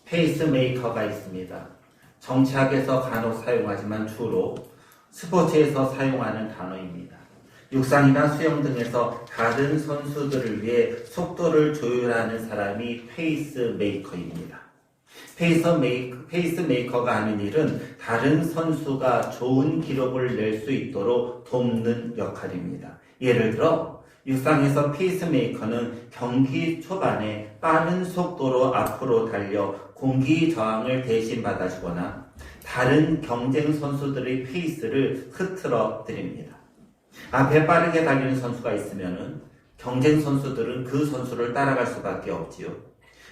페이스메이커가 있습니다. 정치학에서 간혹 사용하지만 주로 스포츠에서 사용하는 단어입니다. 육상이나 수영 등에서 다른 선수들을 위해 속도를 조율하는 사람이 페이스메이커입니다. 페이스메이커가 하는 일은 다른 선수가 좋은 기록을 낼 수 있도록 돕는 역할입니다. 예를 들어 육상에서 페이스메이커는 경기 초반에 빠른 속도로 앞으로 달려 공기 저항을 대신 받아주거나 다른 경쟁 선수들의 페이스를 흐트러 드립니다. 앞에 빠르게 달리는 선수가 있으면 경쟁 선수들은 그 선수를 따라갈 수밖에 없지요.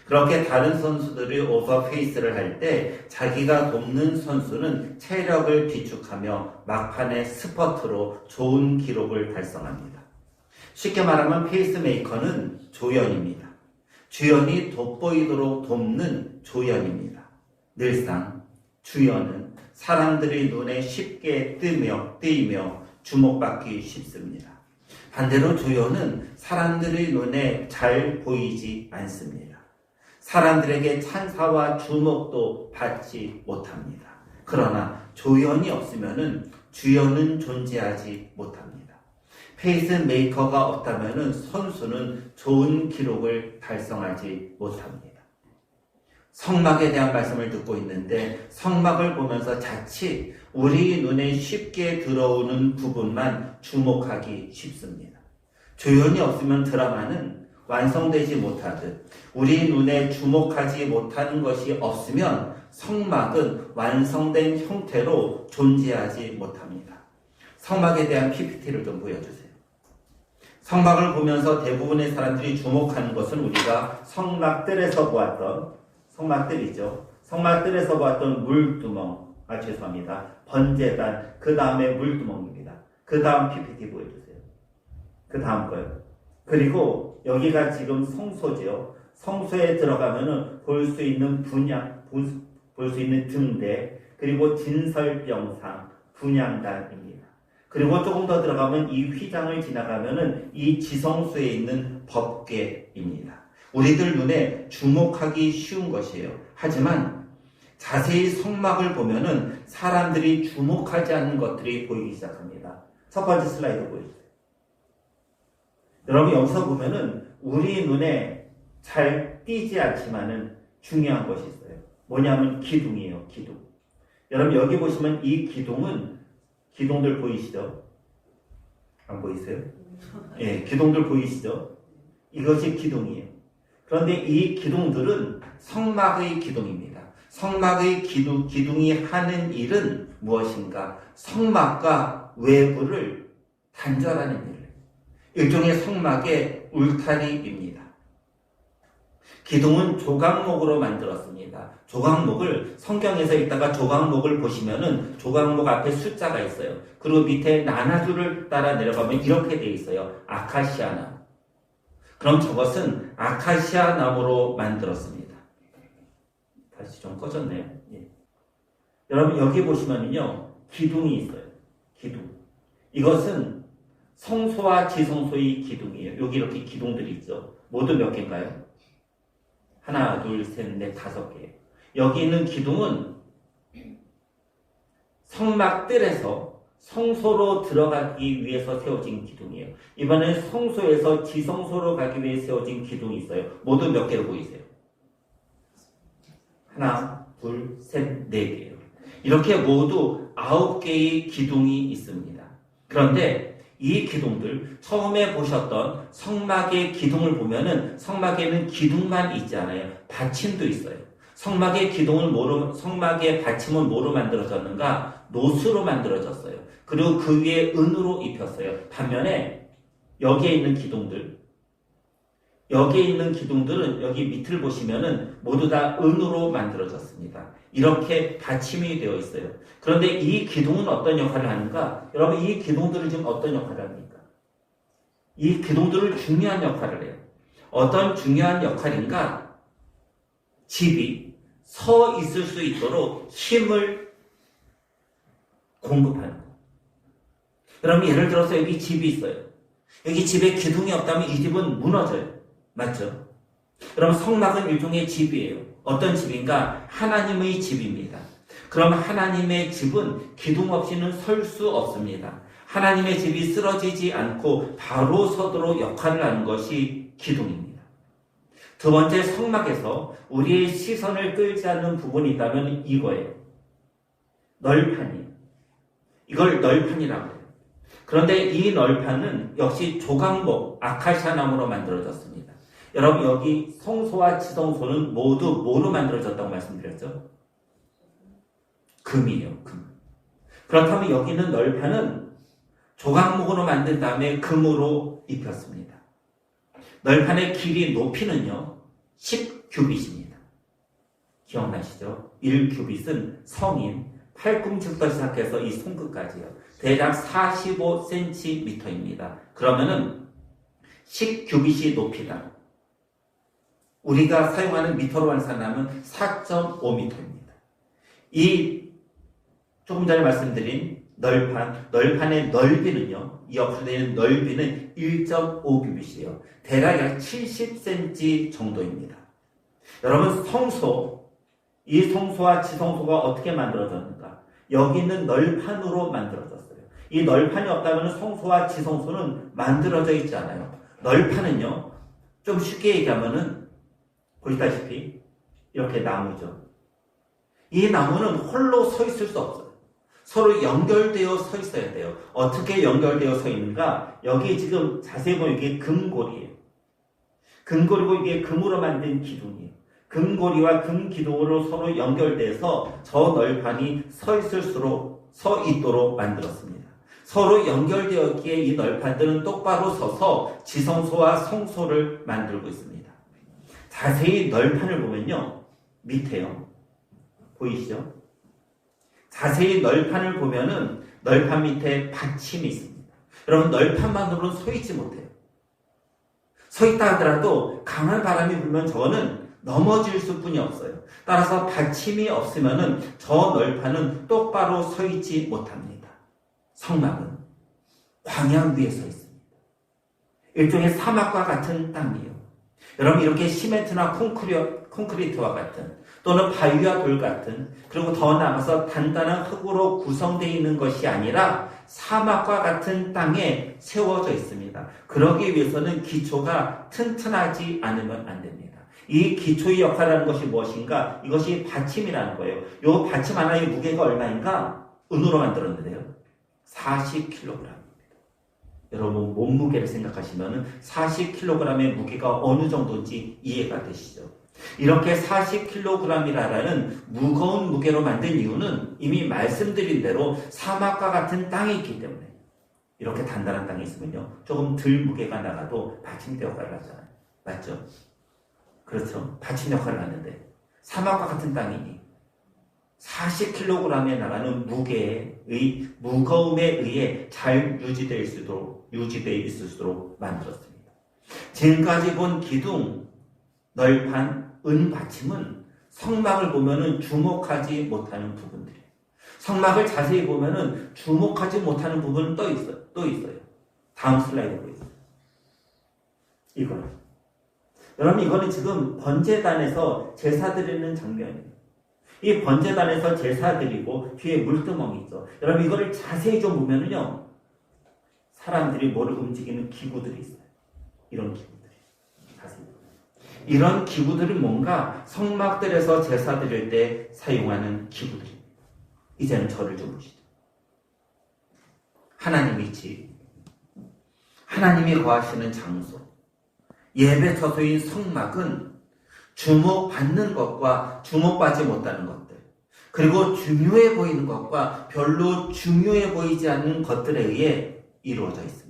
그렇게 다른 선수들이 오버페이스를 할 때 자기가 돕는 선수는 체력을 비축하며 막판에 스퍼트로 좋은 기록을 달성합니다. 쉽게 말하면 페이스메이커는 조연입니다. 주연이 돋보이도록 돕는 조연입니다. 늘상 주연은 사람들의 눈에 쉽게 뜨이며 주목받기 쉽습니다. 반대로 조연은 사람들의 눈에 잘 보이지 않습니다. 사람들에게 찬사와 주목도 받지 못합니다. 그러나 조연이 없으면 주연은 존재하지 못합니다. 페이스메이커가 없다면 선수는 좋은 기록을 달성하지 못합니다. 성막에 대한 말씀을 듣고 있는데 성막을 보면서 자칫 우리 눈에 쉽게 들어오는 부분만 주목하기 쉽습니다. 조연이 없으면 드라마는 완성되지 못하듯 우리 눈에 주목하지 못하는 것이 없으면 성막은 완성된 형태로 존재하지 못합니다. 성막에 대한 PPT를 좀 보여주세요. 성막을 보면서 대부분의 사람들이 주목하는 것은 우리가 성막들에서 보았던 성막들이죠. 성막들에서 보았던 물두멍, 죄송합니다. 번제단, 그 다음에 물두멍입니다. 그 다음 PPT 보여주세요. 그 다음 거요. 그리고 여기가 지금 성소죠. 성소에 들어가면은 볼 수 있는 볼 수 있는 등대, 그리고 진설병상, 분향단입니다. 그리고 조금 더 들어가면 이 휘장을 지나가면은 이 지성소에 있는 법궤입니다. 우리들 눈에 주목하기 쉬운 것이에요. 하지만 자세히 성막을 보면은 사람들이 주목하지 않는 것들이 보이기 시작합니다. 첫 번째 슬라이드 보여주세요. 여러분 여기서 보면은 우리 눈에 잘 띄지 않지만은 중요한 것이 있어요. 뭐냐면 기둥이에요. 기둥. 여러분 여기 보시면 이 기둥들 보이시죠? 안 보이세요? 예, 기둥들 보이시죠? 이것이 기둥이에요. 그런데 이 기둥들은 성막의 기둥입니다. 성막의 기둥이 하는 일은 무엇인가? 성막과 외부를 단절하는 일을. 일종의 성막의 울타리입니다. 기둥은 조각목으로 만들었습니다. 조각목을 성경에서 읽다가 조각목을 보시면은 조각목 앞에 숫자가 있어요. 그리고 밑에 나나줄을 따라 내려가면 이렇게 돼 있어요. 아카시아 나무. 그럼 저것은 아카시아 나무로 만들었습니다. 다시 좀 꺼졌네요. 예. 여러분 여기 보시면은요 기둥이 있어요. 기둥. 이것은 성소와 지성소의 기둥이에요. 여기 이렇게 기둥들이 있죠. 모두 몇 개인가요? 하나, 둘, 셋, 넷, 5개. 여기 있는 기둥은 성막들에서 성소로 들어가기 위해서 세워진 기둥이에요. 이번엔 성소에서 지성소로 가기 위해 세워진 기둥이 있어요. 모두 몇 개로 보이세요? 하나, 둘, 셋, 4개예요. 이렇게 모두 9개의 기둥이 있습니다. 그런데 이 기둥들, 처음에 보셨던 성막의 기둥을 보면은 성막에는 기둥만 있지 않아요. 받침도 있어요. 성막의 받침은 뭐로 만들어졌는가? 노수로 만들어졌어요. 그리고 그 위에 은으로 입혔어요. 반면에 여기에 있는 기둥들은 여기 밑을 보시면은 모두 다 은으로 만들어졌습니다. 이렇게 받침이 되어 있어요. 그런데 이 기둥은 어떤 역할을 하는가? 여러분 이 기둥들은 지금 어떤 역할을 합니까? 이 기둥들은 중요한 역할을 해요. 어떤 중요한 역할인가? 집이 서 있을 수 있도록 힘을 공급하는 거. 여러분 예를 들어서 여기 집이 있어요. 여기 집에 기둥이 없다면 이 집은 무너져요. 맞죠? 여러분, 성막은 일종의 집이에요. 어떤 집인가? 하나님의 집입니다. 그럼 하나님의 집은 기둥 없이는 설 수 없습니다. 하나님의 집이 쓰러지지 않고 바로 서도록 역할을 하는 것이 기둥입니다. 두 번째, 성막에서 우리의 시선을 끌지 않는 부분이 있다면 이거예요. 널판이. 이걸 널판이라고 해요. 그런데 이 널판은 역시 조각목, 아카시아 나무로 만들어졌습니다. 여러분, 여기 성소와 지성소는 모두 뭐로 만들어졌다고 말씀드렸죠? 금이에요, 금. 그렇다면 여기는 널판은 조각목으로 만든 다음에 금으로 입혔습니다. 널판의 길이 높이는요, 10규빗입니다. 기억나시죠? 1규빗은 성인, 팔꿈치부터 시작해서 이 손끝까지요. 대략 45cm입니다. 그러면은 10규빗이 높이다. 우리가 사용하는 미터로 환산하면 4.5m입니다. 이 조금 전에 말씀드린 널판의 넓이는요, 이 옆으로 되는 넓이는 1.5규빗이에요. 대략 약 70cm 정도입니다. 여러분, 이 성소와 지성소가 어떻게 만들어졌는가? 여기는 널판으로 만들어졌어요. 이 널판이 없다면 성소와 지성소는 만들어져 있지 않아요. 널판은요, 좀 쉽게 얘기하면은, 보시다시피, 이렇게 나무죠. 이 나무는 홀로 서 있을 수 없어요. 서로 연결되어 서 있어야 돼요. 어떻게 연결되어 서 있는가? 여기 지금 자세히 보면 이게 금고리예요. 금고리고 이게 금으로 만든 기둥이에요. 금고리와 금기둥으로 서로 연결돼서 저 널판이 서 있도록 만들었습니다. 서로 연결되었기에 이 널판들은 똑바로 서서 지성소와 성소를 만들고 있습니다. 자세히 널판을 보면요, 밑에요. 보이시죠? 자세히 널판을 보면은 널판 밑에 받침이 있습니다. 여러분, 널판만으로는 서 있지 못해요. 서 있다 하더라도 강한 바람이 불면 저거는 넘어질 수뿐이 없어요. 따라서 받침이 없으면은 저 널판은 똑바로 서 있지 못합니다. 성막은 광야 위에 서 있습니다. 일종의 사막과 같은 땅이에요. 여러분, 이렇게 시멘트나 콘크리트와 같은, 또는 바위와 돌 같은, 그리고 더 나아가서 단단한 흙으로 구성되어 있는 것이 아니라 사막과 같은 땅에 세워져 있습니다. 그러기 위해서는 기초가 튼튼하지 않으면 안 됩니다. 이 기초의 역할이라는 것이 무엇인가? 이것이 받침이라는 거예요. 이 받침 하나의 무게가 얼마인가? 은으로 만들었는데요, 40kg입니다. 여러분, 몸무게를 생각하시면 40kg의 무게가 어느 정도인지 이해가 되시죠? 이렇게 40kg이라는 무거운 무게로 만든 이유는 이미 말씀드린 대로 사막과 같은 땅이 있기 때문에. 이렇게 단단한 땅이 있으면요, 조금 덜 무게가 나가도 받침 역할을 하잖아요. 맞죠? 그렇죠? 받침 역할을 하는데 사막과 같은 땅이니 40kg에 나가는 무거움에 의해 잘 유지되어 있을 수 있도록 만들었습니다. 지금까지 본 기둥, 널판, 은받침은 성막을 보면은 주목하지 못하는 부분들이에요. 성막을 자세히 보면은 주목하지 못하는 부분은 또 있어요. 다음 슬라이드 보겠습니다. 이거는. 여러분, 이거는 지금 번제단에서 제사 드리는 장면이에요. 이 번제단에서 제사 드리고 뒤에 물두멍이 있죠. 여러분, 이거를 자세히 좀 보면은요, 사람들이 뭐를 움직이는 기구들이 있어요. 이런 기구들이. 자세히. 이런 기구들은 뭔가 성막들에서 제사 드릴 때 사용하는 기구들입니다. 이제는 저를 좀 보시죠. 하나님의 집, 하나님이 거하시는 장소, 예배 처소인 성막은 주목받는 것과 주목받지 못하는 것들, 그리고 중요해 보이는 것과 별로 중요해 보이지 않는 것들에 의해 이루어져 있습니다.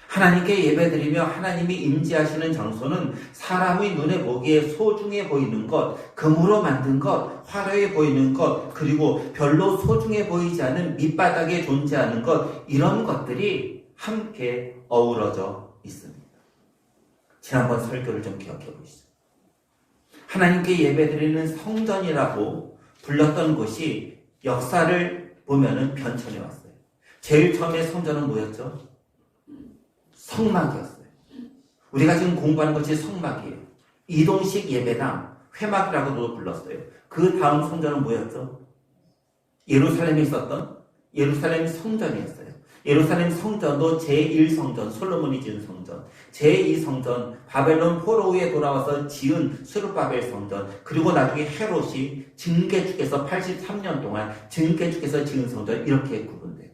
하나님께 예배드리며 하나님이 임재하시는 장소는 사람의 눈에 보기에 소중해 보이는 것, 금으로 만든 것, 화려해 보이는 것, 그리고 별로 소중해 보이지 않은 밑바닥에 존재하는 것, 이런 것들이 함께 어우러져 있습니다. 지난번 설교를 좀 기억해 보시죠. 하나님께 예배드리는 성전이라고 불렀던 곳이 역사를 보면은 변천해 왔어요. 제일 처음에 성전은 뭐였죠? 성막이었어요. 우리가 지금 공부하는 것이 성막이에요. 이동식 예배당, 회막이라고도 불렀어요. 그 다음 성전은 뭐였죠? 예루살렘에 있었던 예루살렘 성전이었어요. 예루살렘 성전도 제1성전, 솔로몬이 지은 성전, 제2성전, 바벨론 포로에 돌아와서 지은 스룹바벨 성전, 그리고 나중에 헤롯이 증개축에서 83년 동안 증개축에서 지은 성전, 이렇게 구분돼요.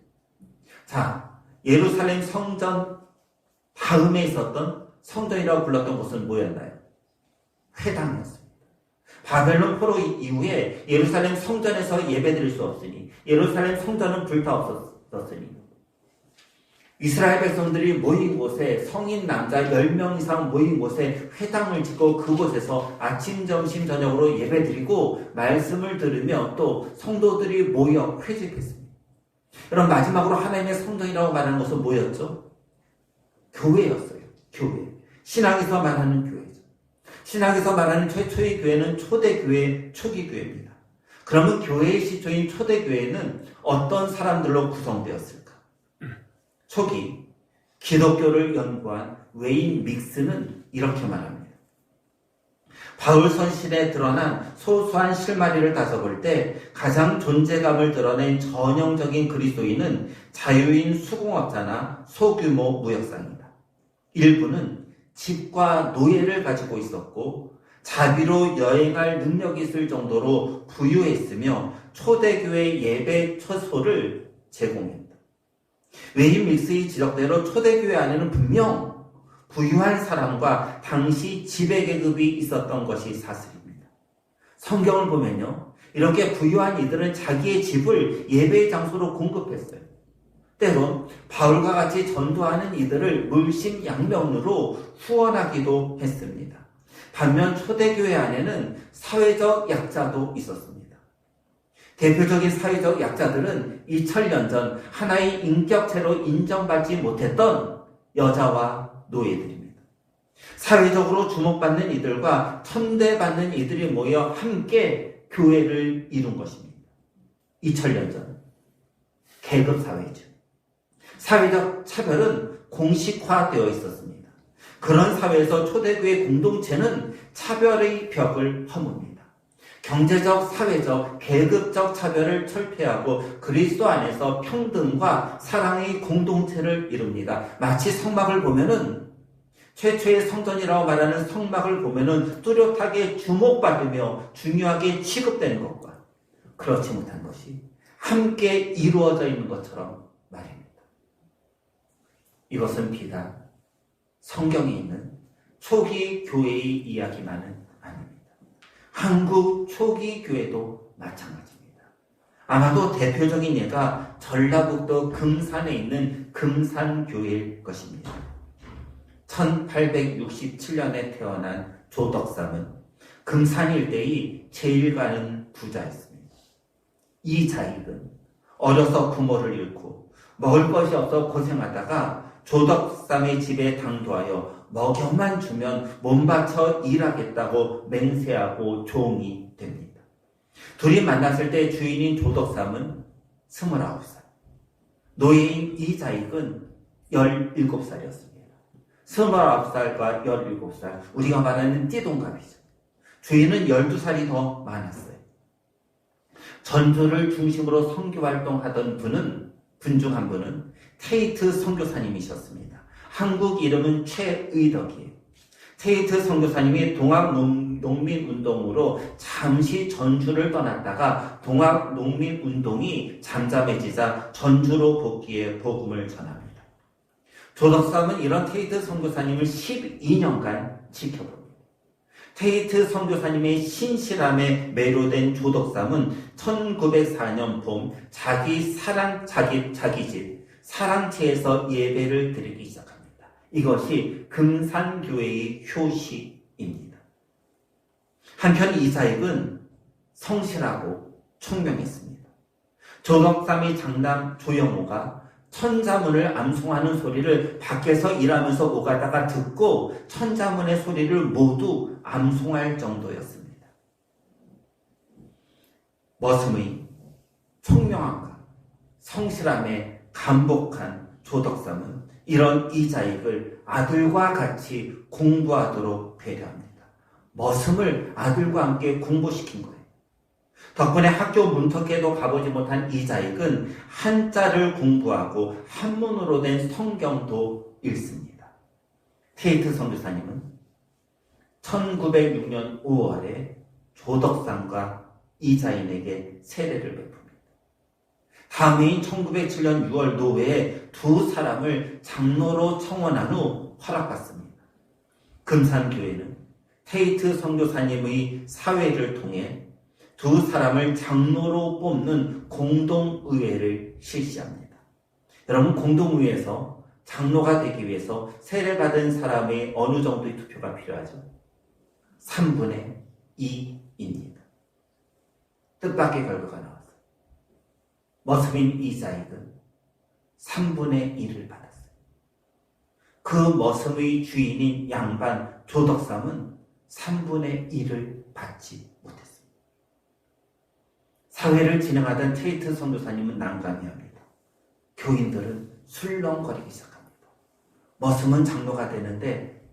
자, 예루살렘 성전 다음에 있었던 성전이라고 불렀던 곳은 뭐였나요? 회당이었습니다. 바벨론 포로 이후에 예루살렘 성전에서 예배드릴 수 없으니, 예루살렘 성전은 불타 없었으니, 이스라엘 백성들이 모인 곳에, 성인 남자 10명 이상 모인 곳에 회당을 짓고 그곳에서 아침, 점심, 저녁으로 예배드리고 말씀을 들으며 또 성도들이 모여 회집했습니다. 그럼 마지막으로 하나님의 성전이라고 말하는 것은 뭐였죠? 교회였어요. 교회. 신학에서 말하는 교회죠. 신학에서 말하는 최초의 교회는 초대교회, 초기교회입니다. 그러면 교회의 시초인 초대교회는 어떤 사람들로 구성되었을까? 초기 기독교를 연구한 웨인 믹스는 이렇게 말합니다. 바울 선실에 드러난 소수한 실마리를 따져볼 때 가장 존재감을 드러낸 전형적인 그리스도인은 자유인 수공업자나 소규모 무역상이다. 일부는 집과 노예를 가지고 있었고 자비로 여행할 능력이 있을 정도로 부유했으며 초대교회 예배 처소를 제공했다. 웨인 믹스의 지적대로 초대교회 안에는 분명 부유한 사람과 당시 지배계급이 있었던 것이 사실입니다. 성경을 보면요, 이렇게 부유한 이들은 자기의 집을 예배의 장소로 공급했어요. 때론 바울과 같이 전도하는 이들을 물심양면으로 후원하기도 했습니다. 반면 초대교회 안에는 사회적 약자도 있었습니다. 대표적인 사회적 약자들은 2000년 전 하나의 인격체로 인정받지 못했던 여자와 노예들입니다. 사회적으로 주목받는 이들과 천대받는 이들이 모여 함께 교회를 이룬 것입니다. 2000년 전 계급사회죠. 사회적 차별은 공식화되어 있었습니다. 그런 사회에서 초대교회 공동체는 차별의 벽을 허뭅니다. 경제적, 사회적, 계급적 차별을 철폐하고 그리스도 안에서 평등과 사랑의 공동체를 이룹니다. 마치 성막을 보면은, 최초의 성전이라고 말하는 성막을 보면은 뚜렷하게 주목받으며 중요하게 취급되는 것과 그렇지 못한 것이 함께 이루어져 있는 것처럼 말입니다. 이것은 비단 성경에 있는 초기 교회의 이야기만은 아닙니다. 한국 초기 교회도 마찬가지입니다. 아마도 대표적인 예가 전라북도 금산에 있는 금산교회일 것입니다. 1867년에 태어난 조덕삼은 금산 일대의 제일 가는 부자였습니다. 이 자익은 어려서 부모를 잃고 먹을 것이 없어 고생하다가 조덕삼의 집에 당도하여 먹여만 주면 몸바쳐 일하겠다고 맹세하고 종이 됩니다. 둘이 만났을 때 주인인 조덕삼은 29살, 노예인 이자익은 17살이었습니다. 29살과 17살, 우리가 말하는 띠동갑이죠. 주인은 12살이 더 많았어요. 전주를 중심으로 선교활동하던 분 중 한 분은 테이트 선교사님이셨습니다. 한국 이름은 최의덕이에요. 테이트 선교사님이 동학농민운동으로 잠시 전주를 떠났다가 동학농민운동이 잠잠해지자 전주로 복귀해 복음을 전합니다. 조덕삼은 이런 테이트 선교사님을 12년간 지켜봅니다. 테이트 선교사님의 신실함에 매료된 조덕삼은 1904년 봄 자기 집 사랑채에서 예배를 드리기 시작합니다. 이것이 금산교회의 효시입니다. 한편 이자익은 성실하고 총명했습니다. 조덕삼의 장남 조영호가 천자문을 암송하는 소리를 밖에서 일하면서 오가다가 듣고 천자문의 소리를 모두 암송할 정도였습니다. 머슴의 총명함과 성실함에 감복한 조덕삼은 이런 이자익을 아들과 같이 공부하도록 배려합니다. 머슴을 아들과 함께 공부시킨 거예요. 덕분에 학교 문턱에도 가보지 못한 이자익은 한자를 공부하고 한문으로 된 성경도 읽습니다. 테이트 선교사님은 1906년 5월에 조덕삼과 이자인에게 세례를 베풉니다. 다음 해인 1907년 6월 노회에 두 사람을 장로로 청원한 후 허락받습니다. 금산교회는 테이트 선교사님의 사회를 통해 두 사람을 장로로 뽑는 공동의회를 실시합니다. 여러분, 공동의회에서 장로가 되기 위해서 세례받은 사람의 어느 정도의 투표가 필요하죠? 3분의 2입니다. 뜻밖의 결과가 나왔어요. 머슴인 이자익은 3분의 1을 받았어요. 그 머슴의 주인인 양반 조덕삼은 3분의 1을 받지 못했습니다. 사회를 진행하던 테이트 선교사님은 난감해합니다. 교인들은 술렁거리기 시작합니다. 머슴은 장로가 되는데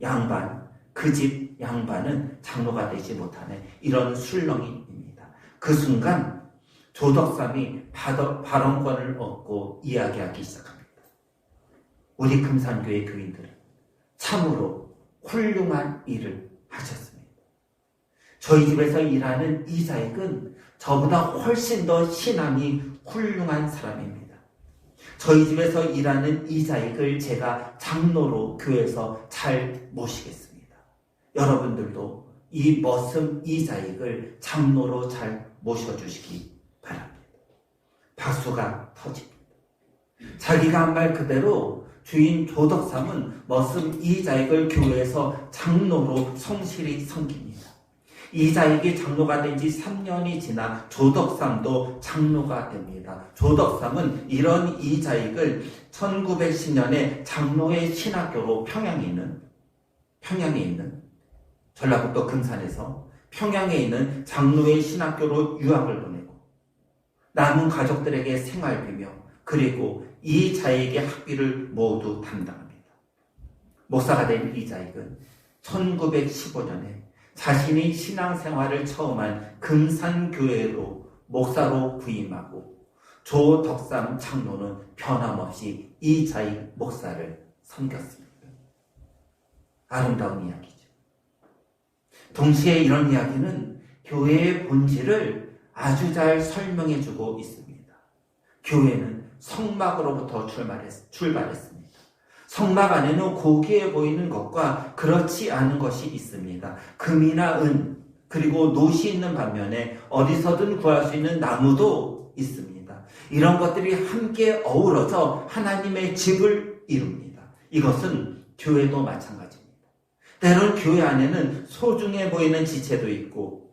그 집 양반은 장로가 되지 못하네. 이런 술렁이입니다. 그 순간 조덕삼이 발언권을 얻고 이야기하기 시작합니다. 우리 금산교회 교인들은 참으로 훌륭한 일을 하셨습니다. 저희 집에서 일하는 이자익은 저보다 훨씬 더 신앙이 훌륭한 사람입니다. 저희 집에서 일하는 이자익을 제가 장로로 교회에서 잘 모시겠습니다. 여러분들도 이 머슴 이자익을 장로로 잘 모셔주시기 바랍니다. 박수가 터집니다. 자기가 한 말 그대로 주인 조덕삼은 머슴 이자익을 교회에서 장로로 성실히 섬깁니다. 이자익이 장로가 된 지 3년이 지나 조덕삼도 장로가 됩니다. 조덕삼은 이런 이자익을 1910년에 장로의 신학교로 평양에 있는 전라북도 금산에서 평양에 있는 장로의 신학교로 유학을 보내고 남은 가족들에게 생활비며 그리고 이자익의 학비를 모두 담당합니다. 목사가 된 이자익은 1915년에 자신이 신앙생활을 처음 한 금산교회로 목사로 부임하고 조덕삼 장로는 변함없이 이자익 목사를 섬겼습니다. 아름다운 이야기죠. 동시에 이런 이야기는 교회의 본질을 아주 잘 설명해주고 있습니다. 교회는 성막으로부터 출발했습니다. 성막 안에는 고귀해 보이는 것과 그렇지 않은 것이 있습니다. 금이나 은, 그리고 노시 있는 반면에 어디서든 구할 수 있는 나무도 있습니다. 이런 것들이 함께 어우러져 하나님의 집을 이룹니다. 이것은 교회도 마찬가지입니다. 때론 교회 안에는 소중해 보이는 지체도 있고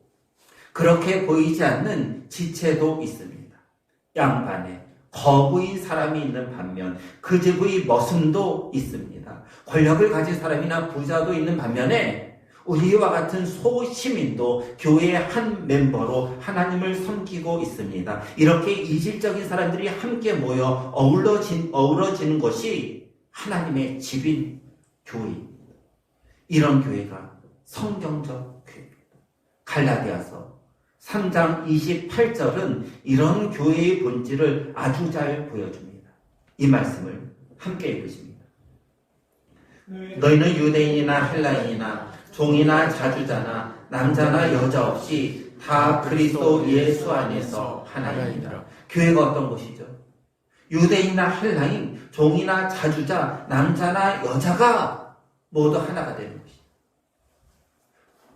그렇게 보이지 않는 지체도 있습니다. 양반에 거부인 사람이 있는 반면 그 집의 머슴도 있습니다. 권력을 가진 사람이나 부자도 있는 반면에 우리와 같은 소시민도 교회의 한 멤버로 하나님을 섬기고 있습니다. 이렇게 이질적인 사람들이 함께 모여 어우러지는 것이 하나님의 집인 교회입니다. 이런 교회가 성경적 교회입니다. 갈라디아서 3장 28절은 이런 교회의 본질을 아주 잘 보여줍니다. 이 말씀을 함께 읽으십니다. 너희는 유대인이나 헬라인이나 종이나 자주자나 남자나 여자 없이 다 그리스도 예수 안에서 하나이니라. 교회가 어떤 곳이죠? 유대인이나 헬라인, 종이나 자주자, 남자나 여자가 모두 하나가 되는 것이죠.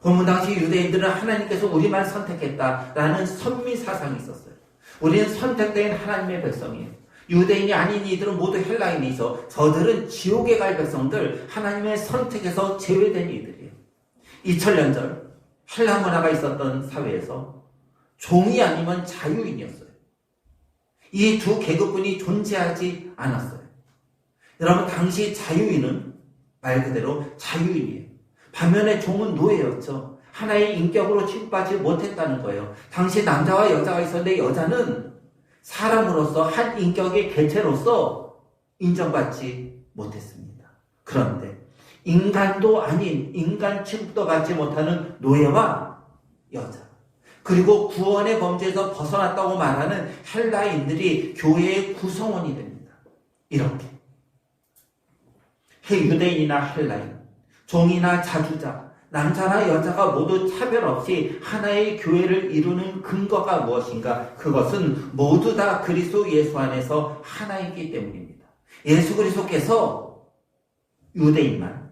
본문 당시 유대인들은 하나님께서 우리만 선택했다라는 선미 사상이 있었어요. 우리는 선택된 하나님의 백성이에요. 유대인이 아닌 이들은 모두 헬라인이죠. 저들은 지옥에 갈 백성들, 하나님의 선택에서 제외된 이들이에요. 2000년 전 헬라 문화가 있었던 사회에서 종이 아니면 자유인이었어요. 이 두 계급군이 존재하지 않았어요. 여러분, 당시 자유인은 말 그대로 자유인이에요. 반면에 종은 노예였죠. 하나의 인격으로 취급받지 못했다는 거예요. 당시 남자와 여자가 있었는데 여자는 사람으로서 한 인격의 개체로서 인정받지 못했습니다. 그런데 인간도 아닌, 인간 취급도 받지 못하는 노예와 여자, 그리고 구원의 범죄에서 벗어났다고 말하는 헬라인들이 교회의 구성원이 됩니다. 이렇게 유대인이나 헬라인, 종이나 자주자, 남자나 여자가 모두 차별 없이 하나의 교회를 이루는 근거가 무엇인가? 그것은 모두 다 그리스도 예수 안에서 하나이기 때문입니다. 예수 그리스도께서 유대인만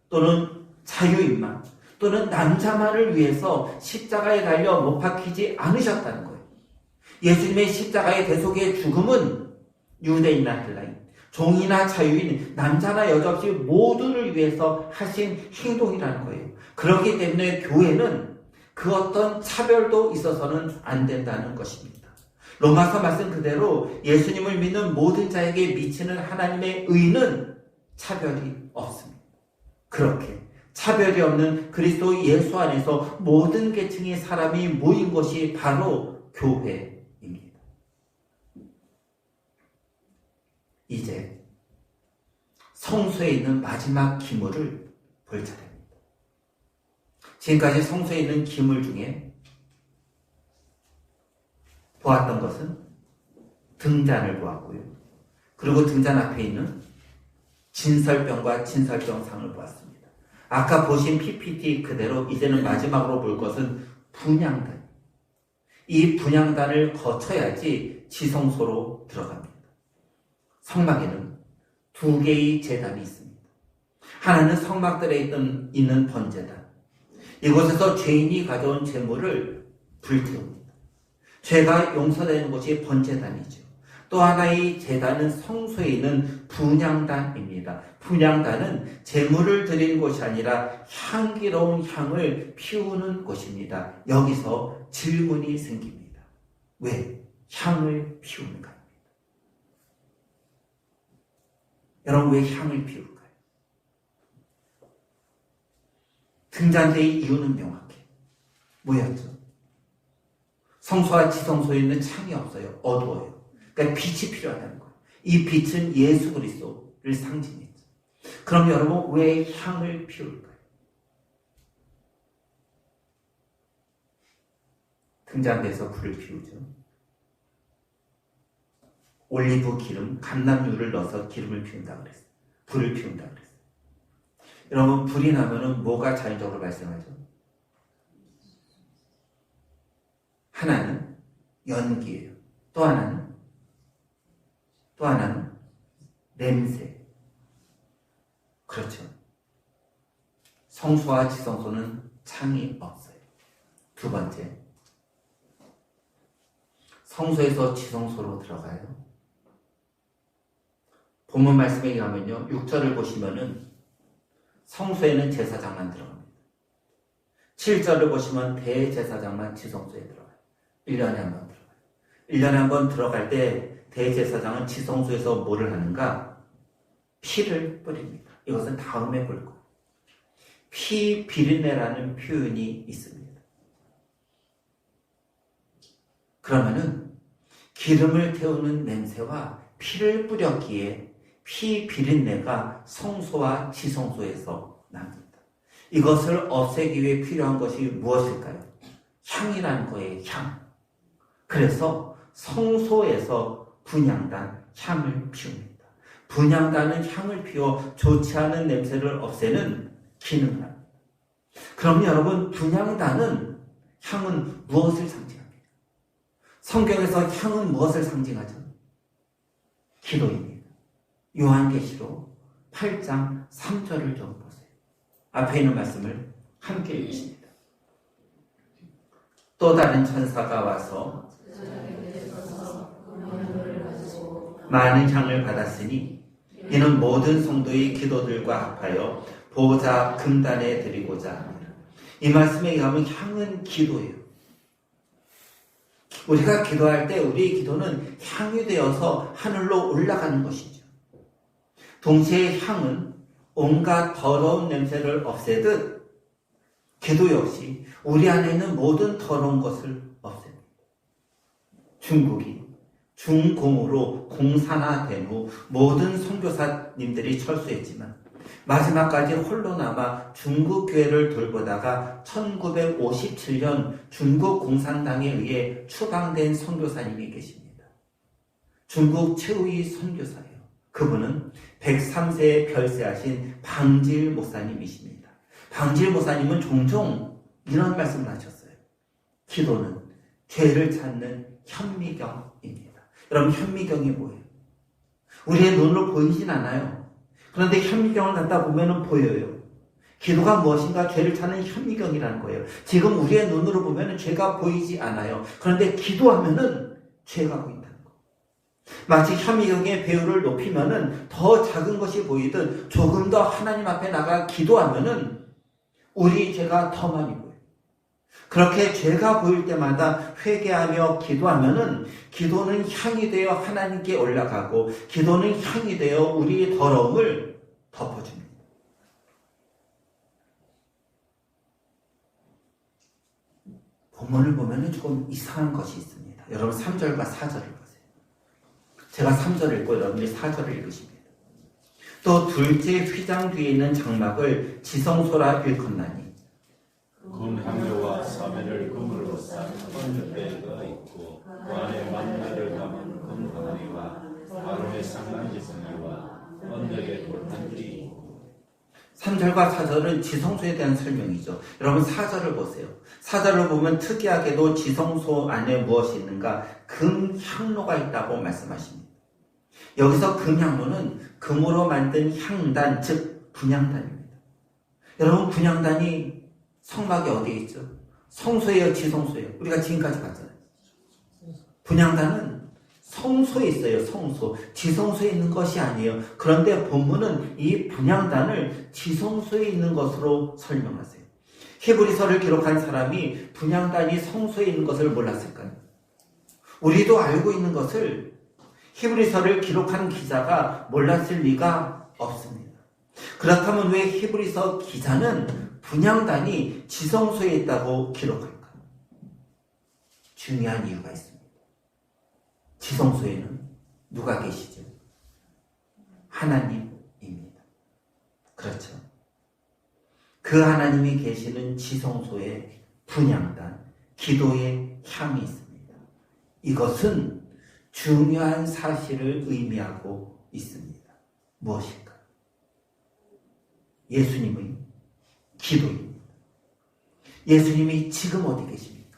또는 자유인만 또는 남자만을 위해서 십자가에 달려 못 박히지 않으셨다는 거예요. 예수님의 십자가의 대속의 죽음은 유대인이나 헬라인, 종이나 자유인, 남자나 여자 없이 모두를 위해서 하신 행동이라는 거예요. 그렇기 때문에 교회는 그 어떤 차별도 있어서는 안 된다는 것입니다. 로마서 말씀 그대로 예수님을 믿는 모든 자에게 미치는 하나님의 의는 차별이 없습니다. 그렇게 차별이 없는 그리스도 예수 안에서 모든 계층의 사람이 모인 것이 바로 교회입니다. 이제 성소에 있는 마지막 기물을 볼 차례입니다. 지금까지 성소에 있는 기물 중에 보았던 것은 등잔을 보았고요. 그리고 등잔 앞에 있는 진설병과 진설병상을 보았습니다. 아까 보신 PPT 그대로 이제는 마지막으로 볼 것은 분향단. 이 분향단을 거쳐야지 지성소로 들어갑니다. 성막에는 두 개의 제단이 있습니다. 하나는 성막들에 있는 번제단. 이곳에서 죄인이 가져온 제물을 불태웁니다. 죄가 용서되는 곳이 번제단이죠. 또 하나의 제단은 성소에 있는 분향단입니다. 분향단은 제물을 드리는 곳이 아니라 향기로운 향을 피우는 곳입니다. 여기서 질문이 생깁니다. 왜 향을 피우는가? 여러분, 왜 향을 피울까요? 등잔대의 이유는 명확해. 뭐였죠? 성소와 지성소에 있는 창이 없어요. 어두워요. 그러니까 빛이 필요하다는 거예요. 이 빛은 예수 그리스도를 상징했죠. 그럼 여러분, 왜 향을 피울까요? 등잔대에서 불을 피우죠. 올리브 기름, 감람유를 넣어서 기름을 피운다 그랬어요. 불을 피운다 그랬어요. 여러분, 불이 나면은 뭐가 자연적으로 발생하죠? 하나는 연기예요. 또 하나는 냄새. 그렇죠. 성소와 지성소는 창이 없어요. 두 번째, 성소에서 지성소로 들어가요. 본문 말씀에 의하면요, 6절을 보시면은 성소에는 제사장만 들어갑니다. 7절을 보시면 대제사장만 지성소에 들어가요. 1년에 한 번 들어가요. 1년에 한 번 들어갈 때 대제사장은 지성소에서 뭐를 하는가? 피를 뿌립니다. 이것은 다음에 볼 거예요. 피 비린내라는 표현이 있습니다. 그러면은 기름을 태우는 냄새와 피를 뿌렸기에 피 비린내가 성소와 지성소에서 납니다. 이것을 없애기 위해 필요한 것이 무엇일까요? 향이라는 거예요. 향. 그래서 성소에서 분향단 향을 피웁니다. 분향단은 향을 피워 좋지 않은 냄새를 없애는 기능을 합니다. 그럼 여러분, 분향단은 향은 무엇을 상징합니까? 성경에서 향은 무엇을 상징하죠? 기도입니다. 요한계시록 8장 3절을 좀 보세요. 앞에 있는 말씀을 함께 읽으십니다. 또 다른 천사가 와서 많은 향을 받았으니 이는 모든 성도의 기도들과 합하여 보좌 금단에 드리고자 합니다. 이 말씀에 의하면 향은 기도예요. 우리가 기도할 때 우리의 기도는 향이 되어서 하늘로 올라가는 것이죠. 동시에 향은 온갖 더러운 냄새를 없애듯 기도 역시 우리 안에 있는 모든 더러운 것을 없앱니다. 중국이 중공으로 공산화된 후 모든 선교사님들이 철수했지만 마지막까지 홀로 남아 중국 교회를 돌보다가 1957년 중국 공산당에 의해 추방된 선교사님이 계십니다. 중국 최후의 선교사예요. 그분은 103세에 별세하신 방질 목사님이십니다. 방질 목사님은 종종 이런 말씀을 하셨어요. 기도는 죄를 찾는 현미경입니다. 여러분, 현미경이 뭐예요? 우리의 눈으로 보이진 않아요. 그런데 현미경을 갖다 보면 보여요. 기도가 무엇인가? 죄를 찾는 현미경이라는 거예요. 지금 우리의 눈으로 보면 죄가 보이지 않아요. 그런데 기도하면 죄가 보인다는 거. 마치 현미경의 배율을 높이면 더 작은 것이 보이듯 조금 더 하나님 앞에 나가 기도하면 우리 죄가 더 많이 보여요. 그렇게 죄가 보일 때마다 회개하며 기도하면은 기도는 향이 되어 하나님께 올라가고 기도는 향이 되어 우리의 더러움을 덮어줍니다. 본문을 보면 조금 이상한 것이 있습니다. 여러분 3절과 4절을 보세요. 제가 3절을 읽고 여러분들이 4절을 읽으십니다. 또 둘째 휘장 뒤에 있는 장막을 지성소라 일컫나니 금향료와 사면을 금으로 싼 헌배가 있고 그 안에 만나를 담은 금항아리와 아론의 상단지성이와 언덕의 돌판들이 있고. 3절과 4절은 지성소에 대한 설명이죠. 여러분 4절을 보세요. 4절을 보면 특이하게도 지성소 안에 무엇이 있는가? 금향로가 있다고 말씀하십니다. 여기서 금향로는 금으로 만든 향단, 즉 분향단입니다. 여러분 분향단이 성막이 어디에 있죠? 성소예요, 지성소예요? 우리가 지금까지 봤잖아요. 분향단은 성소에 있어요, 성소. 지성소에 있는 것이 아니에요. 그런데 본문은 이 분향단을 지성소에 있는 것으로 설명하세요. 히브리서를 기록한 사람이 분향단이 성소에 있는 것을 몰랐을까요? 우리도 알고 있는 것을 히브리서를 기록한 기자가 몰랐을 리가 없습니다. 그렇다면 왜 히브리서 기자는 분향단이 지성소에 있다고 기록할까요? 중요한 이유가 있습니다. 지성소에는 누가 계시죠? 하나님입니다. 그렇죠. 그 하나님이 계시는 지성소에 분향단, 기도의 향이 있습니다. 이것은 중요한 사실을 의미하고 있습니다. 무엇일까? 예수님의 기도입니다. 예수님이 지금 어디 계십니까?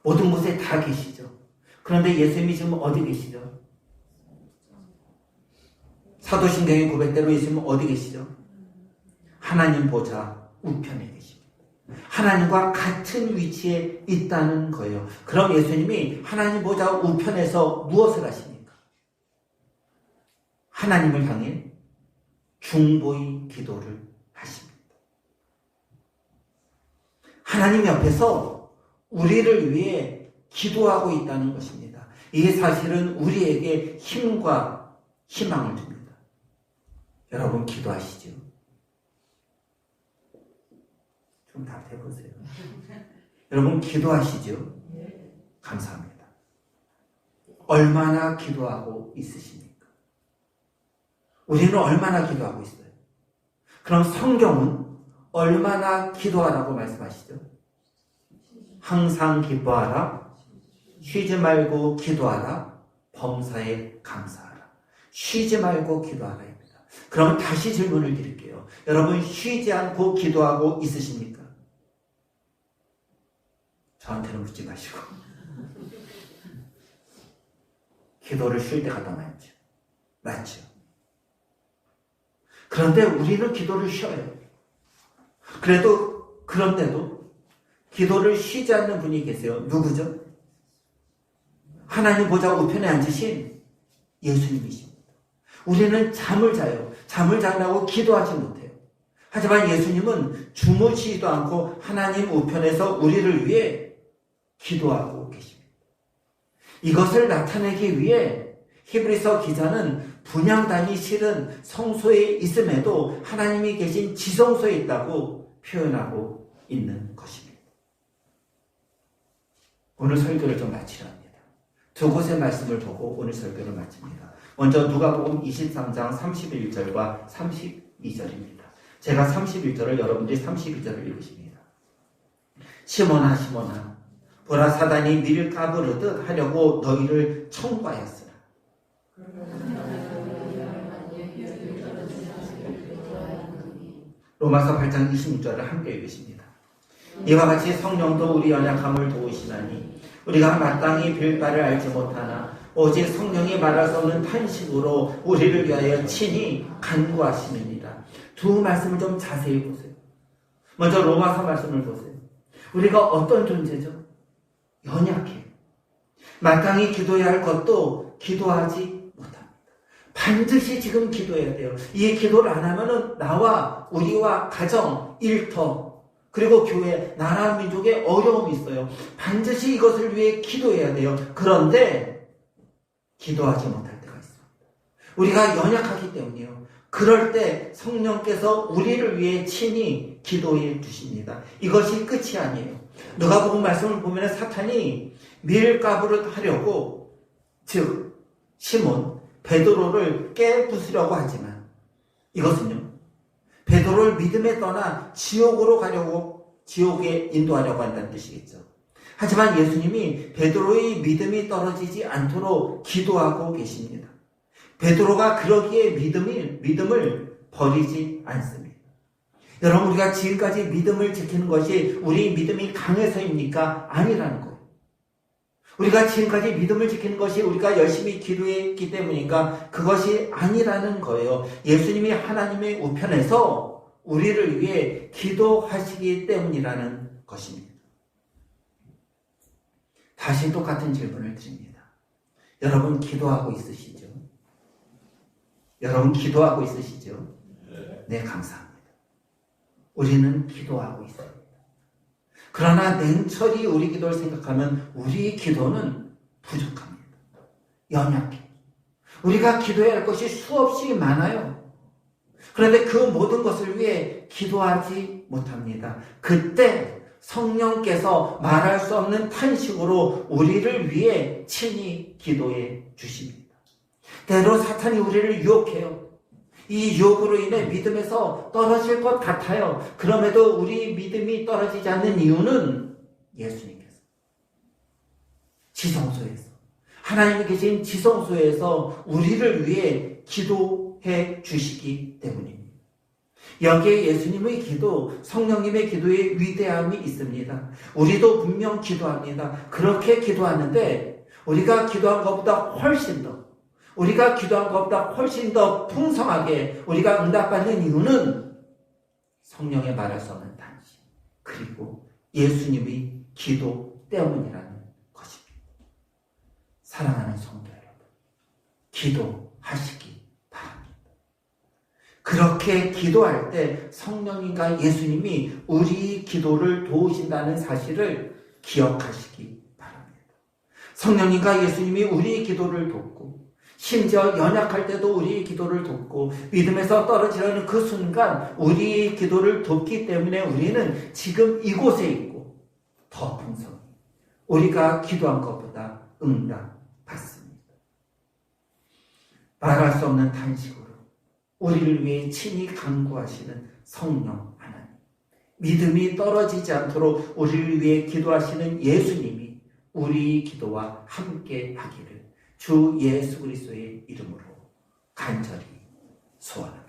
모든 곳에 다 계시죠. 그런데 예수님이 지금 어디 계시죠? 사도신경의 고백대로 예수님은 어디 계시죠? 하나님 보좌 우편에 계십니다. 하나님과 같은 위치에 있다는 거예요. 그럼 예수님이 하나님 보좌 우편에서 무엇을 하십니까? 하나님을 향해 중보의 기도를 하십니다. 하나님 옆에서 우리를 위해 기도하고 있다는 것입니다. 이 사실은 우리에게 힘과 희망을 줍니다. 여러분 기도하시죠? 좀 답해보세요. 여러분 기도하시죠? 감사합니다. 얼마나 기도하고 있으십니까? 우리는 얼마나 기도하고 있어요? 그럼 성경은 얼마나 기도하라고 말씀하시죠? 항상 기뻐하라, 쉬지 말고 기도하라, 범사에 감사하라. 쉬지 말고 기도하라입니다. 그럼 다시 질문을 드릴게요. 여러분 쉬지 않고 기도하고 있으십니까? 저한테는 묻지 마시고. 기도를 쉴 때가 더 많죠. 맞죠? 그런데 우리는 기도를 쉬어요. 그런데도 기도를 쉬지 않는 분이 계세요. 누구죠? 하나님 보좌 우편에 앉으신 예수님이십니다. 우리는 잠을 자요. 잠을 자려고 기도하지 못해요. 하지만 예수님은 주무시지도 않고 하나님 우편에서 우리를 위해 기도하고 계십니다. 이것을 나타내기 위해 히브리서 기자는 분향단이 실은 성소에 있음에도 하나님이 계신 지성소에 있다고 표현하고 있는 것입니다. 오늘 설교를 좀 마치려 합니다. 두 곳의 말씀을 보고 오늘 설교를 마칩니다. 먼저 누가복음 23장 31절과 32절입니다. 제가 31절을 여러분들이 32절을 읽으십니다. 시몬아 시몬아 보라 사단이 미를 까부르듯 하려고 너희를 청구하였으나 로마서 8장 26절을 함께 읽으십니다. 이와 같이 성령도 우리 연약함을 도우시나니 우리가 마땅히 빌 바를 알지 못하나 오직 성령이 말할 수 없는 탄식으로 우리를 위하여 친히 간구하심입니다. 두 말씀을 좀 자세히 보세요. 먼저 로마서 말씀을 보세요. 우리가 어떤 존재죠? 연약해요. 마땅히 기도해야 할 것도 기도하지 못합니다. 반드시 지금 기도해야 돼요. 이 기도를 안 하면은 나와 우리와 가정, 일터, 그리고 교회, 나라, 민족에 어려움이 있어요. 반드시 이것을 위해 기도해야 돼요. 그런데 기도하지 못할 때가 있습니다. 우리가 연약하기 때문이에요. 그럴 때 성령께서 우리를 위해 친히 기도해 주십니다. 이것이 끝이 아니에요. 누가복음 말씀을 보면 사탄이 밀가부를 하려고, 즉 시몬 베드로를 깨부수려고 하지만 이것은요, 베드로를 믿음에 떠나 지옥으로 가려고, 지옥에 인도하려고 한다는 뜻이겠죠. 하지만 예수님이 베드로의 믿음이 떨어지지 않도록 기도하고 계십니다. 베드로가 그러기에 믿음을 버리지 않습니다. 여러분, 우리가 지금까지 믿음을 지키는 것이 우리 믿음이 강해서입니까? 아니라는 거예요. 우리가 지금까지 믿음을 지키는 것이 우리가 열심히 기도했기 때문인가? 그것이 아니라는 거예요. 예수님이 하나님의 우편에서 우리를 위해 기도하시기 때문이라는 것입니다. 다시 똑같은 질문을 드립니다. 여러분 기도하고 있으시죠? 여러분 기도하고 있으시죠? 네, 감사합니다. 우리는 기도하고 있습니다. 그러나 냉철히 우리 기도를 생각하면 우리 기도는 부족합니다. 연약해. 우리가 기도해야 할 것이 수없이 많아요. 그런데 그 모든 것을 위해 기도하지 못합니다. 그때 성령께서 말할 수 없는 탄식으로 우리를 위해 친히 기도해 주십니다. 때로 사탄이 우리를 유혹해요. 이 유혹으로 인해 믿음에서 떨어질 것 같아요. 그럼에도 우리 믿음이 떨어지지 않는 이유는 예수님께서 지성소에서, 하나님이 계신 지성소에서 우리를 위해 기도해 주시기 때문입니다. 여기에 예수님의 기도, 성령님의 기도의 위대함이 있습니다. 우리도 분명 기도합니다. 그렇게 기도하는데 우리가 기도한 것보다 훨씬 더, 우리가 기도한 것보다 훨씬 더 풍성하게 우리가 응답받는 이유는 성령의 말할 수 없는 탄식, 그리고 예수님의 기도 때문이라는 것입니다. 사랑하는 성도 여러분, 기도하시기 바랍니다. 그렇게 기도할 때 성령님과 예수님이 우리 기도를 도우신다는 사실을 기억하시기 바랍니다. 성령님과 예수님이 우리 기도를 돕고, 심지어 연약할 때도 우리의 기도를 돕고, 믿음에서 떨어지려는 그 순간 우리의 기도를 돕기 때문에 우리는 지금 이곳에 있고 더 풍성히 우리가 기도한 것보다 응답받습니다. 말할 수 없는 탄식으로 우리를 위해 친히 간구하시는 성령 하나님, 믿음이 떨어지지 않도록 우리를 위해 기도하시는 예수님이 우리 기도와 함께 하기를 주 예수 그리스도의 이름으로 간절히 소원합니다.